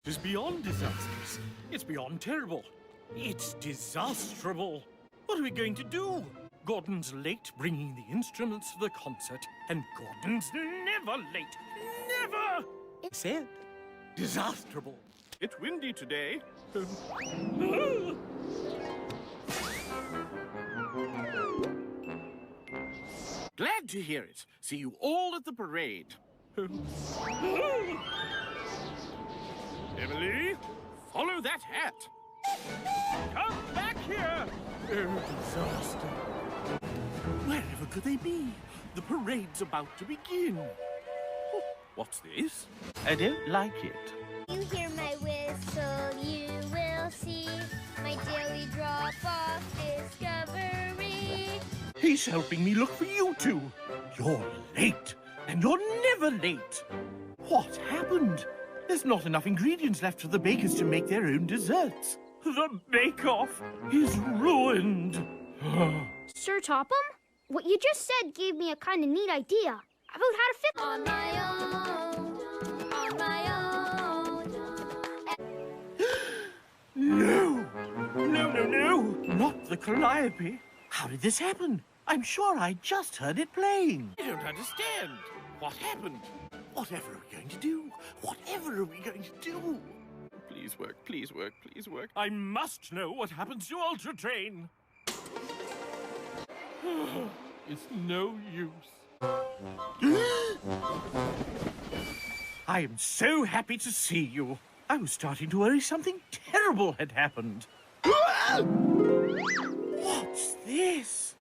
It's beyond disastrous. It's beyond terrible. It's disastrable. What are we going to do? Gordon's late bringing the instruments for the concert, and Gordon's never late. Never! It said. Disastrable. It's windy today. Glad to hear it. See you all at the parade. Emily, follow that hat. Come back here. Oh, disaster. Wherever could they be? The parade's about to begin. Oh, what's this? I don't like it. You hear my whistle, you will see my daily drop-off discovery. He's helping me look for you two. You're late, and you're never late. What happened? There's not enough ingredients left for the bakers to make their own desserts. The bake-off is ruined. Sir Topham, what you just said gave me a kind of neat idea about how to fix. On my own, on my own. No! No! Not the calliope. How did this happen? I'm sure I just heard it playing. I don't understand. What happened? Whatever are we going to do? Whatever are we going to do? Please work, please work, please work. I must know what happens to Ultra Train. It's no use. I am so happy to see you. I was starting to worry something terrible had happened. What's this?